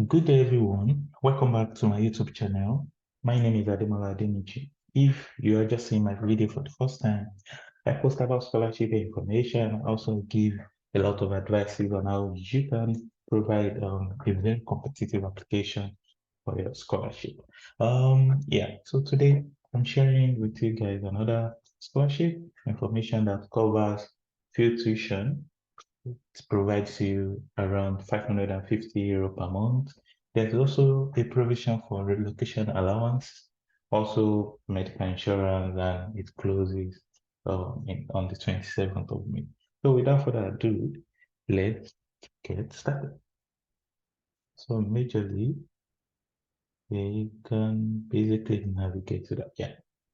Good day, everyone. Welcome back to my YouTube channel. My name is Ademola Adenichi. If you are just seeing my video for the first time, I post about scholarship information. I also give a lot of advices on how you can provide a very competitive application for your scholarship. So today I'm sharing with you guys another scholarship information that covers field tuition. It provides you around €550 per month. There's also a provision for relocation allowance, also medical insurance, and it closes on the 27th of May. So without further ado, let's get started. So majorly, we can basically navigate to that. Yeah,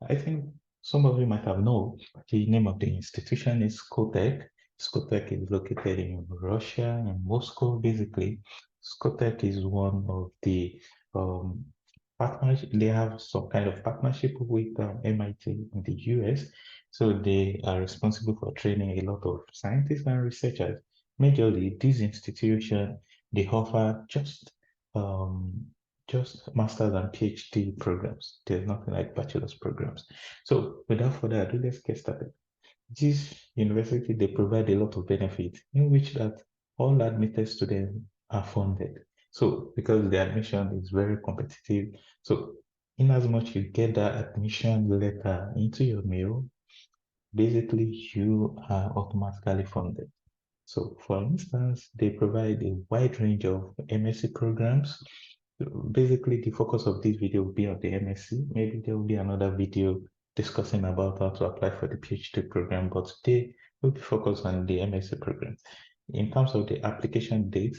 I think some of you might have known the name of the institution is Skoltech. Skoltech is located in Russia, in Moscow, basically. Skoltech is one of the um, partners. They have some kind of partnership with MIT in the US. So they are responsible for training a lot of scientists and researchers. Majorly, this institution, they offer um, just master's and PhD programs. There's nothing like bachelor's programs. So without further ado, let's get started. This university, they provide a lot of benefits in which that all admitted students are funded. So because the admission is very competitive, so in as much you get that admission letter into your mail, basically you are automatically funded. So for instance, they provide a wide range of MSc programs. Basically, the focus of this video will be on the MSc. Maybe there will be another video discussing about how to apply for the PhD program, but today we'll be focused on the MSc program. In terms of the application date,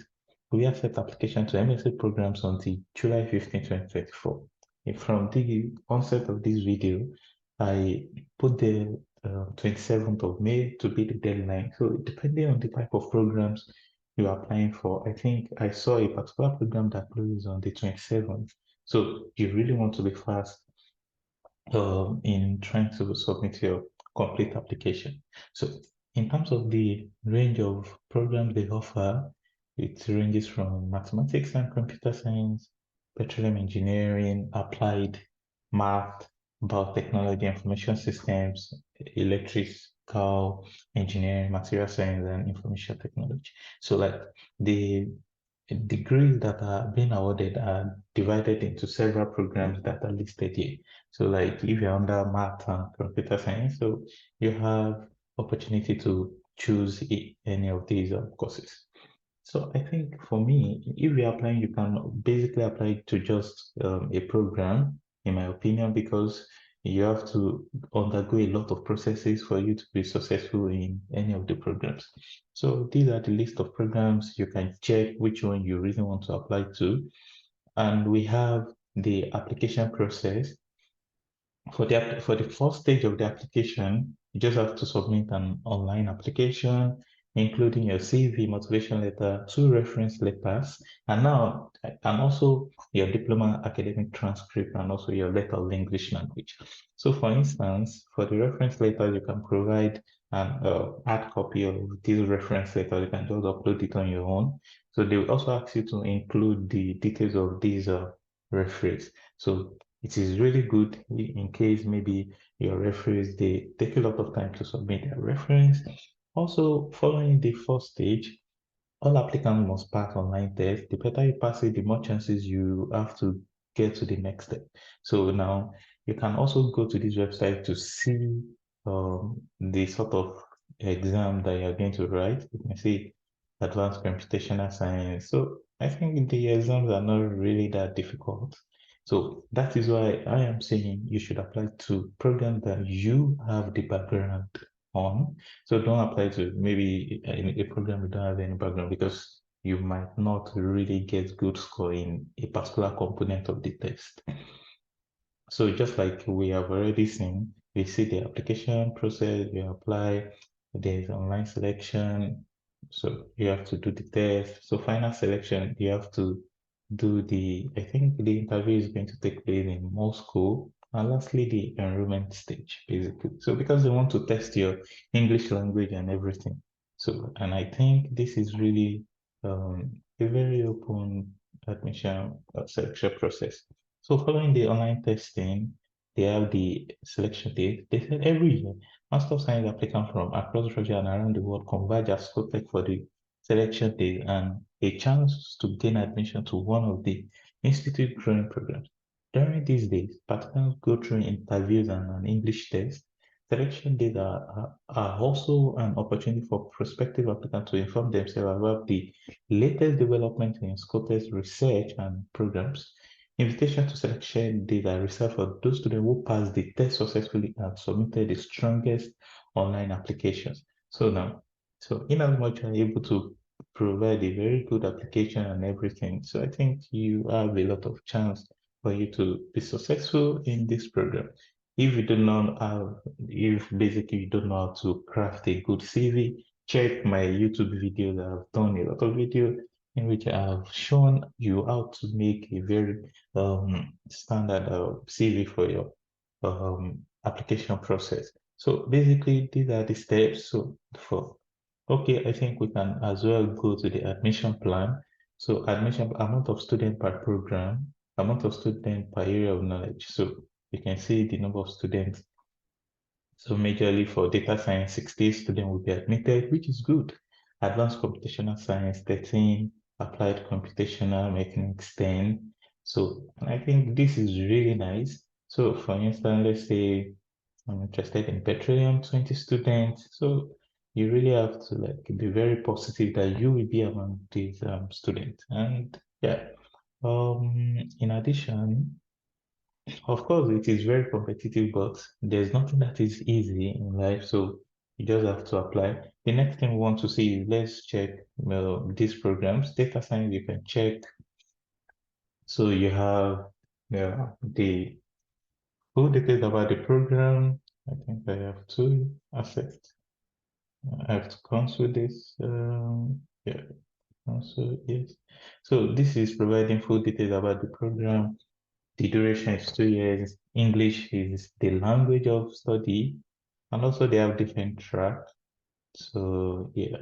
we accept application to MSc programs until July 15, 2024. And from the onset of this video, I put the 27th of May to be the deadline. So depending on the type of programs you're applying for, I think I saw a particular program that closes on the 27th. So you really want to be fast in trying to submit your complete application. So in terms of the range of programs they offer, it ranges from mathematics and computer science, petroleum engineering, applied math, biotechnology, information systems, electrical engineering, material science, and information technology. So like the degrees that are being awarded are divided into several programs that are listed here. So like if you're under math and computer science, so you have opportunity to choose any of these courses. So I think for me, if you're applying, you can basically apply to just a program, in my opinion, because you have to undergo a lot of processes for you to be successful in any of the programs. So these are the list of programs. You can check which one you really want to apply to. And we have the application process. For the first stage of the application, you just have to submit an online application, including your CV, motivation letter, 2 reference letters, and also your diploma academic transcript, and also your letter of English language. So, for instance, for the reference letter, you can provide an hard copy of this reference letter. You can just upload it on your own. So they will also ask you to include the details of these referees. So it is really good in case maybe your referees, they take a lot of time to submit their reference. Also, following the first stage, all applicants must pass online test. The better you pass it, the more chances you have to get to the next step. So now you can also go to this website to see the sort of exam that you're going to write. You can see advanced computational science. So I think the exams are not really that difficult. So that is why I am saying you should apply to programs that you have the background on. So don't apply to maybe a program you don't have any background because you might not really get good score in a particular component of the test. So just like we have already seen, we see the application process, you apply, there's online selection, so you have to do the test. So final selection, you have to do I think the interview is going to take place in Moscow. And lastly, the enrollment stage, basically. So because they want to test your English language and everything. So, and I think this is really a very open admission selection process. So following the online testing, they have the selection date. They said every year, Master of Science applicants from across Russia and around the world converge at Skoltech for the selection day and a chance to gain admission to one of the institute growing programs. During these days, participants go through interviews and an English test. Selection days are also an opportunity for prospective applicants to inform themselves about the latest development in Skoltech's research and programs. Invitation to selection days are reserved for those students who passed the test successfully and submitted the strongest online applications. In as much are able to provide a very good application and everything, so I think you have a lot of chance for you to be successful in this program. If you do not have, if basically you don't know how to craft a good CV, check my YouTube videos. I've done a lot of videos in which I've shown you how to make a very standard CV for your application process. So basically, these are the steps. Okay, I think we can as well go to the admission plan. So admission amount of student per program, amount of student per area of knowledge. So you can see the number of students. So majorly for data science, 60 students will be admitted, which is good. Advanced computational science, 13, applied computational mechanics, 10. So I think this is really nice. So for instance, let's say I'm interested in petroleum, 20 students. So you really have to be very positive that you will be among these students. And yeah, in addition, of course, it is very competitive, but there's nothing that is easy in life. So you just have to apply. The next thing we want to see is let's check these programs. Data science, you can check. So you have the full details about the program. I think I have to accept. I have to cancel this. Yeah, cancel, yes. So this is providing full details about the program. The duration is 2 years. English is the language of study, and also they have different tracks. So yeah,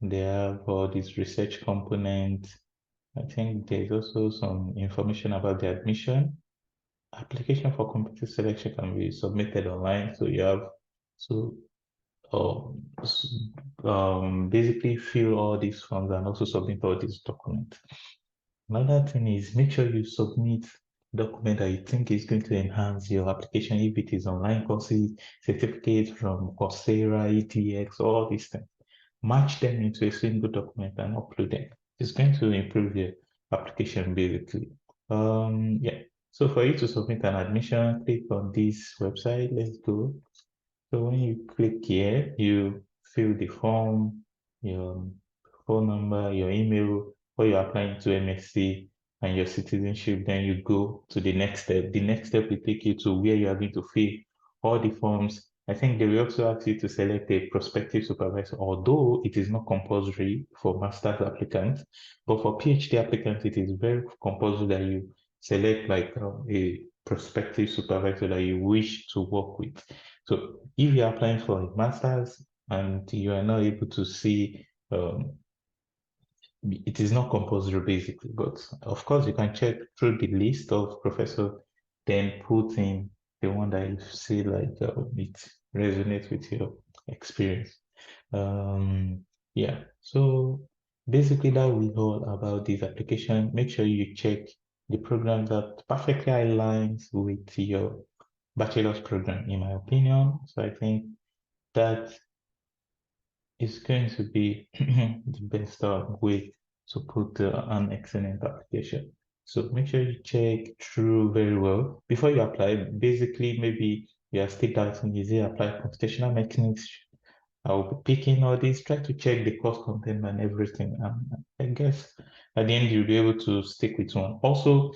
they have all these research components. I think there's also some information about the admission. Application for computer selection can be submitted online. So you have to um, basically fill all these forms and also submit all these documents. Another thing is make sure you submit document that you think is going to enhance your application if it is online courses, certificates from Coursera, ETX, all these things. Match them into a single document and upload them. It's going to improve your application basically. Yeah. So for you to submit an admission, click on this website. Let's go. So when you click here, you fill the form, your phone number, your email, or you're applying to MSc and your citizenship, then you go to the next step. The next step will take you to where you are going to fill all the forms. I think they will also ask you to select a prospective supervisor, although it is not compulsory for master's applicants, but for PhD applicants, it is very compulsory that you select a prospective supervisor that you wish to work with. So if you're applying for a master's and you are not able to see, it is not compulsory basically, but of course you can check through the list of professors, then put in the one that you see it resonates with your experience. Yeah, so basically that will be all about this application. Make sure you check the program that perfectly aligns with your bachelor's program, in my opinion. So I think that is going to be the best way to put an excellent application. So make sure you check through very well before you apply. Basically, maybe you are still doubting, is it apply computational mechanics? I'll be picking all these, try to check the course content and everything. I guess at the end you'll be able to stick with one. Also,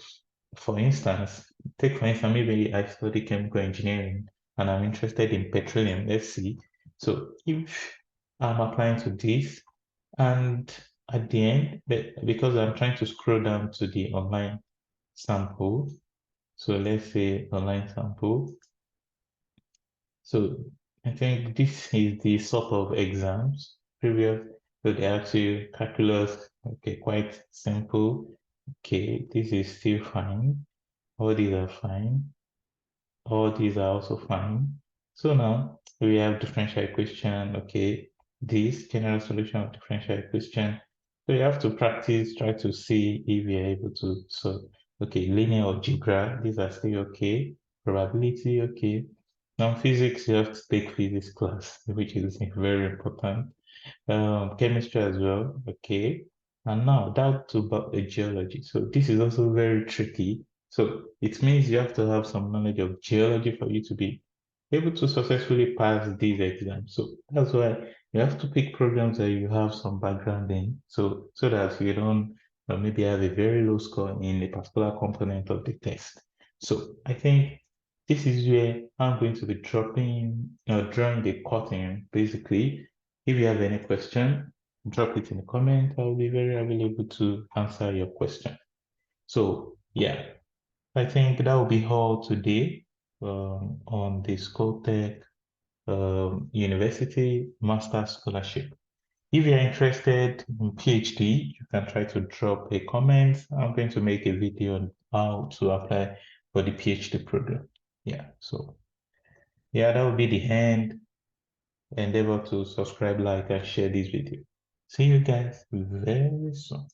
for instance, take for instance, maybe I study chemical engineering and I'm interested in petroleum. Let's see. So if I'm applying to this and at the end, because I'm trying to scroll down to the online sample. So let's say online sample. So I think this is the sort of exams previous. So they ask you calculus, okay, quite simple. Okay, this is still fine. All these are fine. All these are also fine. So now we have differential equation. Okay, this general solution of differential equation. So you have to practice, try to see if you're able to solve. Okay, linear algebra, these are still okay. Probability, okay. Now physics, you have to take physics class, which is very important. Chemistry as well, okay. And now down to geology. So this is also very tricky. So it means you have to have some knowledge of geology for you to be able to successfully pass these exams. So that's why you have to pick programs that you have some background in, so that you don't maybe have a very low score in a particular component of the test. So I think this is where I'm going to be drawing the curtain basically. If you have any question, drop it in the comment. I'll be very available to answer your question. So yeah, I think that will be all today on the Skoltech University Master Scholarship. If you're interested in PhD, you can try to drop a comment. I'm going to make a video on how to apply for the PhD program. Yeah, so yeah, that will be the end. Endeavor to subscribe, like, and share this video. See you guys very soon.